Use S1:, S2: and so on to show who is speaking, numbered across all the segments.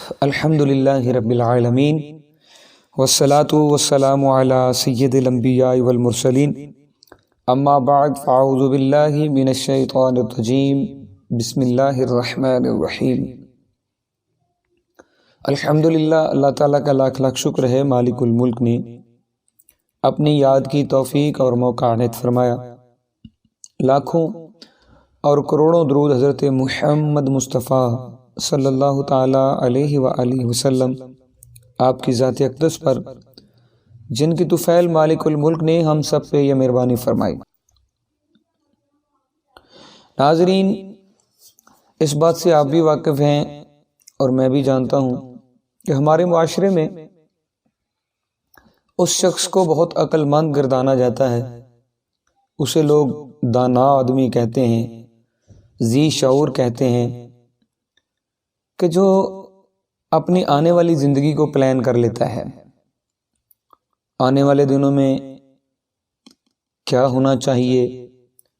S1: الحمدللہ رب العالمین والصلاة والسلام علی سید الانبیاء والمرسلین اما بعد فاعوذ باللہ من الشیطان الرجیم بسم اللہ الرحمن الرحیم۔ الحمدللہ، اللہ تعالیٰ کا لاکھ لاکھ شکر ہے، مالک الملک نے اپنی یاد کی توفیق اور موقع عنایت فرمایا۔ لاکھوں اور کروڑوں درود حضرت محمد مصطفیٰ صلی اللہ تعالیٰ علیہ وآلہ وسلم آپ کی ذات اقدس پر، جن کی طفیل مالک الملک نے ہم سب پہ یہ مہربانی فرمائی۔ ناظرین، اس بات سے آپ بھی واقف ہیں اور میں بھی جانتا ہوں کہ ہمارے معاشرے میں اس شخص کو بہت عقل مند گردانا جاتا ہے، اسے لوگ دانا آدمی کہتے ہیں، ذی شعور کہتے ہیں، کہ جو اپنی آنے والی زندگی کو پلان کر لیتا ہے، آنے والے دنوں میں کیا ہونا چاہیے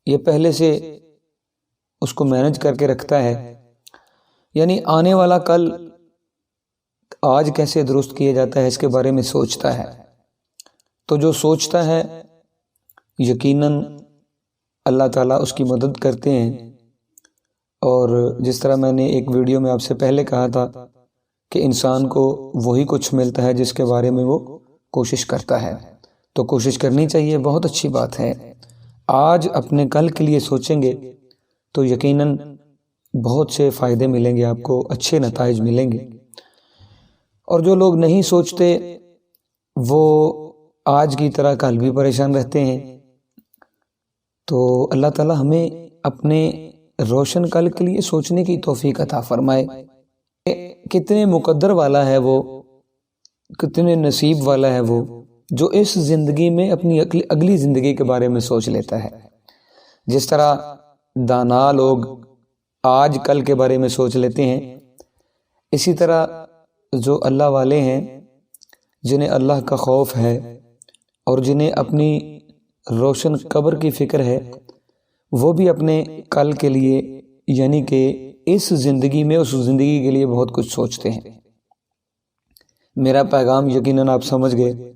S1: یہ پہلے سے اس کو مینج کر کے رکھتا ہے، یعنی آنے والا کل آج کیسے درست کیا جاتا ہے اس کے بارے میں سوچتا ہے۔ تو جو سوچتا ہے یقیناً اللہ تعالیٰ اس کی مدد کرتے ہیں، اور جس طرح میں نے ایک ویڈیو میں آپ سے پہلے کہا تھا کہ انسان کو وہی کچھ ملتا ہے جس کے بارے میں وہ کوشش کرتا ہے، تو کوشش کرنی چاہیے، بہت اچھی بات ہے۔ آج اپنے کل کے لیے سوچیں گے تو یقیناً بہت سے فائدے ملیں گے، آپ کو اچھے نتائج ملیں گے۔ اور جو لوگ نہیں سوچتے وہ آج کی طرح کل بھی پریشان رہتے ہیں۔ تو اللہ تعالیٰ ہمیں اپنے روشن کل کے لیے سوچنے کی توفیق عطا فرمائے۔ کتنے مقدر والا ہے وہ، کتنے نصیب والا ہے وہ جو اس زندگی میں اپنی اگلی زندگی کے بارے میں سوچ لیتا ہے۔ جس طرح دانا لوگ آج کل کے بارے میں سوچ لیتے ہیں، اسی طرح جو اللہ والے ہیں، جنہیں اللہ کا خوف ہے اور جنہیں اپنی روشن قبر کی فکر ہے، وہ بھی اپنے کل کے لیے یعنی کہ اس زندگی میں اس زندگی کے لیے بہت کچھ سوچتے ہیں۔ میرا پیغام یقیناً آپ سمجھ گئے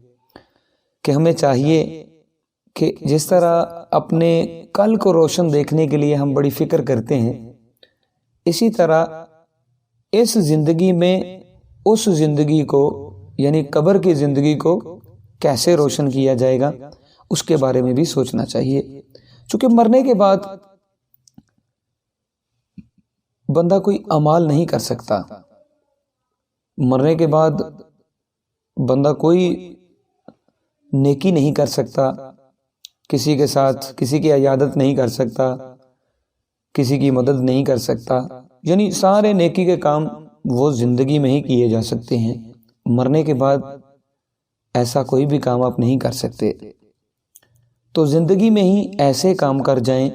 S1: کہ ہمیں چاہیے کہ جس طرح اپنے کل کو روشن دیکھنے کے لیے ہم بڑی فکر کرتے ہیں، اسی طرح اس زندگی میں اس زندگی کو یعنی قبر کی زندگی کو کیسے روشن کیا جائے گا اس کے بارے میں بھی سوچنا چاہیے۔ چونکہ مرنے کے بعد بندہ کوئی اعمال نہیں کر سکتا، مرنے کے بعد بندہ کوئی نیکی نہیں کر سکتا، کسی کے ساتھ کسی کی عیادت نہیں کر سکتا، کسی کی مدد نہیں کر سکتا، یعنی سارے نیکی کے کام وہ زندگی میں ہی کیے جا سکتے ہیں، مرنے کے بعد ایسا کوئی بھی کام آپ نہیں کر سکتے۔ تو زندگی میں ہی ایسے کام کر جائیں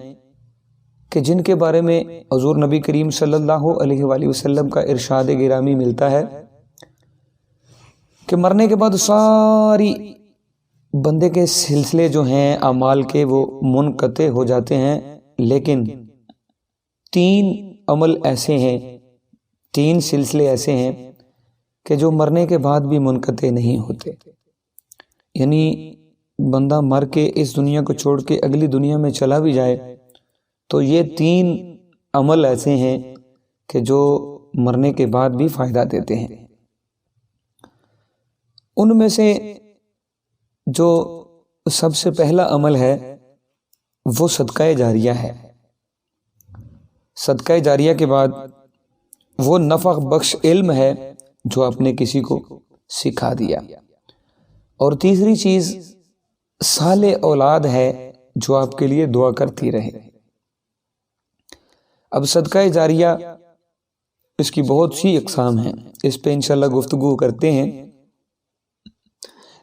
S1: کہ جن کے بارے میں حضور نبی کریم صلی اللہ علیہ وآلہ وسلم کا ارشاد گرامی ملتا ہے کہ مرنے کے بعد ساری بندے کے سلسلے جو ہیں اعمال کے وہ منقطع ہو جاتے ہیں، لیکن 3 عمل ایسے ہیں، 3 سلسلے ایسے ہیں کہ جو مرنے کے بعد بھی منقطع نہیں ہوتے۔ یعنی بندہ مر کے اس دنیا کو چھوڑ کے اگلی دنیا میں چلا بھی جائے تو یہ 3 عمل ایسے ہیں کہ جو مرنے کے بعد بھی فائدہ دیتے ہیں۔ ان میں سے جو سب سے پہلا عمل ہے وہ صدقہ جاریہ ہے۔ صدقہ جاریہ کے بعد وہ نفع بخش علم ہے جو آپ نے کسی کو سکھا دیا، اور تیسری چیز صالح اولاد ہے جو آپ کے لیے دعا کرتی رہے۔ اب صدقہ جاریہ اس کی بہت سی اقسام ہیں، اس پہ انشاءاللہ گفتگو کرتے ہیں،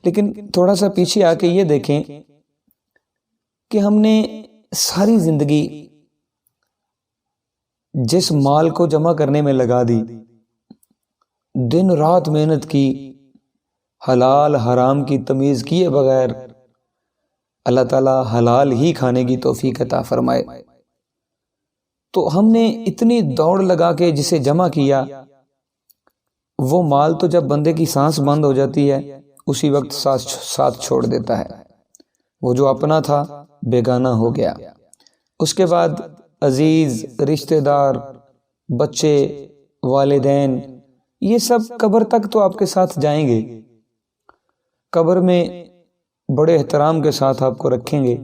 S1: لیکن تھوڑا سا پیچھے آ کے یہ دیکھیں کہ ہم نے ساری زندگی جس مال کو جمع کرنے میں لگا دی، دن رات محنت کی، حلال حرام کی تمیز کیے بغیر، اللہ تعالیٰ حلال ہی کھانے کی توفیق عطا فرمائے۔ تو ہم نے اتنی دوڑ لگا کے جسے جمع کیا، وہ مال تو جب بندے کی سانس بند ہو جاتی ہے اسی وقت ساتھ چھوڑ دیتا ہے، وہ جو اپنا تھا بیگانہ ہو گیا۔ اس کے بعد عزیز، رشتہ دار، بچے، والدین، یہ سب قبر تک تو آپ کے ساتھ جائیں گے، قبر میں بڑے احترام کے ساتھ آپ کو رکھیں گے،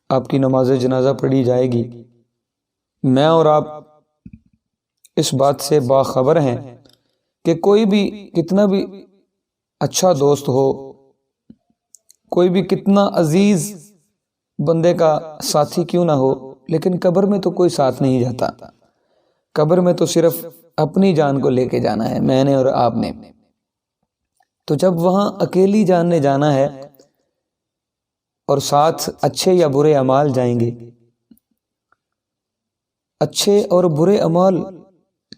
S1: آپ کی نماز جنازہ پڑھی جائے گی۔ میں اور آپ اس بات سے باخبر ہیں کہ کوئی بھی کتنا بھی اچھا دوست ہو، کوئی بھی کتنا عزیز بندے کا ساتھی کیوں نہ ہو، لیکن قبر میں تو کوئی ساتھ نہیں جاتا۔ قبر میں تو صرف اپنی جان کو لے کے جانا ہے، میں نے اور آپ نے۔ تو جب وہاں اکیلی جان نے جانا ہے اور ساتھ اچھے یا برے اعمال جائیں گے، اچھے اور برے اعمال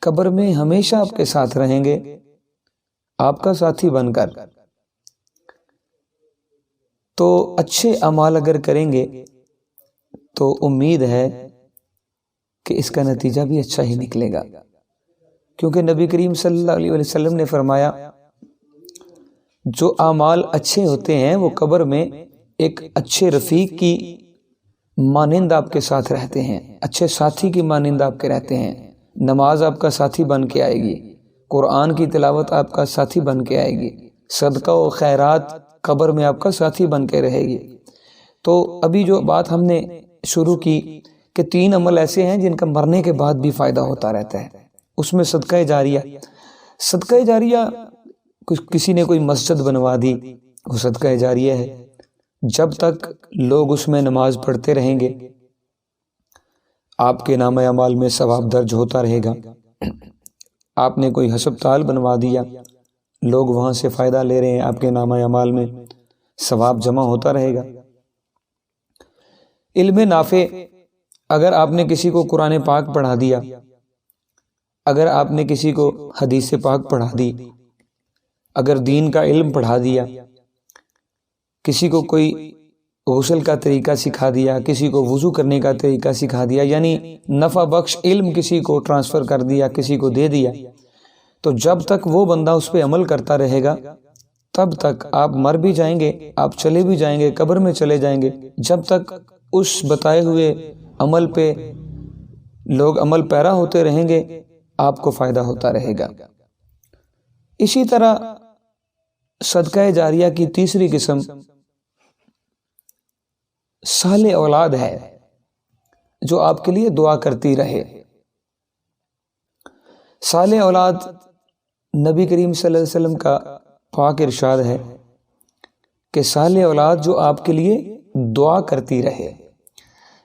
S1: قبر میں ہمیشہ آپ کے ساتھ رہیں گے، آپ کا ساتھی بن کر۔ تو اچھے اعمال اگر کریں گے تو امید ہے کہ اس کا نتیجہ بھی اچھا ہی نکلے گا، کیونکہ نبی کریم صلی اللہ علیہ وسلم نے فرمایا جو اعمال اچھے ہوتے ہیں وہ قبر میں ایک اچھے رفیق کی مانند آپ کے ساتھ رہتے ہیں، اچھے ساتھی کی مانند آپ کے رہتے ہیں۔ نماز آپ کا ساتھی بن کے آئے گی، قرآن کی تلاوت آپ کا ساتھی بن کے آئے گی، صدقہ و خیرات قبر میں آپ کا ساتھی بن کے رہے گی۔ تو ابھی جو بات ہم نے شروع کی کہ 3 عمل ایسے ہیں جن کا مرنے کے بعد بھی فائدہ ہوتا رہتا ہے، اس میں صدقہ جاریہ۔ صدقہ جاریہ کسی نے کوئی مسجد بنوا دی، وہ صدقہ جاریہ ہے، جب تک لوگ اس میں نماز پڑھتے رہیں گے آپ کے نامہ اعمال میں ثواب درج ہوتا رہے گا۔ آپ نے کوئی ہسپتال بنوا دیا، لوگ وہاں سے فائدہ لے رہے ہیں، آپ کے نامہ اعمال میں ثواب جمع ہوتا رہے گا۔ علم نافع، اگر آپ نے کسی کو قرآن پاک پڑھا دیا، اگر آپ نے کسی کو حدیث پاک پڑھا دی، اگر دین کا علم پڑھا دیا، کسی کو کوئی غسل کا طریقہ سکھا دیا، کسی کو وضو کرنے کا طریقہ سکھا دیا، یعنی نفع بخش علم کسی کو ٹرانسفر کر دیا، کسی کو دے دیا، تو جب تک وہ بندہ اس پہ عمل کرتا رہے گا تب تک آپ مر بھی جائیں گے، آپ چلے بھی جائیں گے، قبر میں چلے جائیں گے، جب تک اس بتائے ہوئے عمل پہ لوگ عمل پیرا ہوتے رہیں گے آپ کو فائدہ ہوتا رہے گا۔ اسی طرح صدقہ جاریہ کی تیسری قسم صالح اولاد ہے جو آپ کے لیے دعا کرتی رہے۔ صالح اولاد نبی کریم صلی اللہ علیہ وسلم کا پاک ارشاد ہے کہ صالح اولاد جو آپ کے لیے دعا کرتی رہے،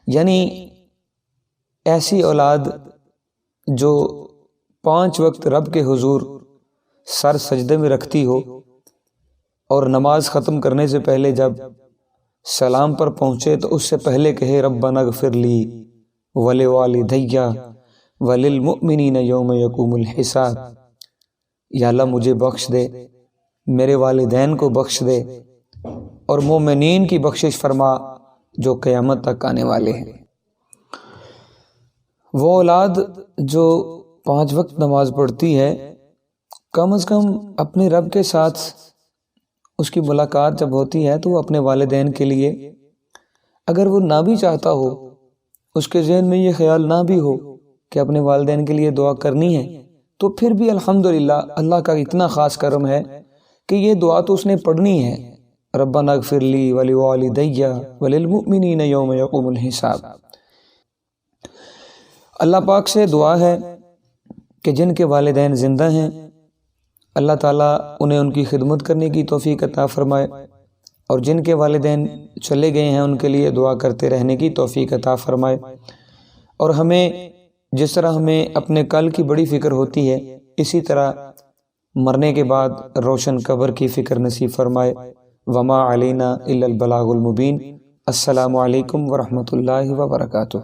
S1: یعنی ایسی اولاد جو 5 وقت رب کے حضور سر سجدے میں رکھتی ہو اور نماز ختم کرنے سے پہلے جب سلام پر پہنچے تو اس سے پہلے کہے ربنا اغفر لی ولوالدی وللمؤمنین یوم یقوم الحساب، یا اللہ مجھے بخش دے، میرے والدین کو بخش دے، اور مومنین کی بخشش فرما جو قیامت تک آنے والے ہیں۔ وہ اولاد جو 5 وقت نماز پڑھتی ہے، کم از کم اپنے رب کے ساتھ اس کی ملاقات جب ہوتی ہے تو وہ اپنے والدین کے لیے، اگر وہ نہ بھی چاہتا ہو، اس کے ذہن میں یہ خیال نہ بھی ہو کہ اپنے والدین کے لیے دعا کرنی ہے، تو پھر بھی الحمدللہ اللہ کا اتنا خاص کرم ہے کہ یہ دعا تو اس نے پڑھنی ہے، ربنا اغفر لی ولوالدی وللمؤمنین یوم یقوم الحساب۔ اللہ پاک سے دعا ہے کہ جن کے والدین زندہ ہیں اللہ تعالیٰ انہیں ان کی خدمت کرنے کی توفیق عطا فرمائے، اور جن کے والدین چلے گئے ہیں ان کے لیے دعا کرتے رہنے کی توفیق عطا فرمائے، اور ہمیں جس طرح ہمیں اپنے کل کی بڑی فکر ہوتی ہے اسی طرح مرنے کے بعد روشن قبر کی فکر نصیب فرمائے۔ وما علینا الا البلاغ المبین۔ السلام علیکم ورحمۃ اللہ وبرکاتہ۔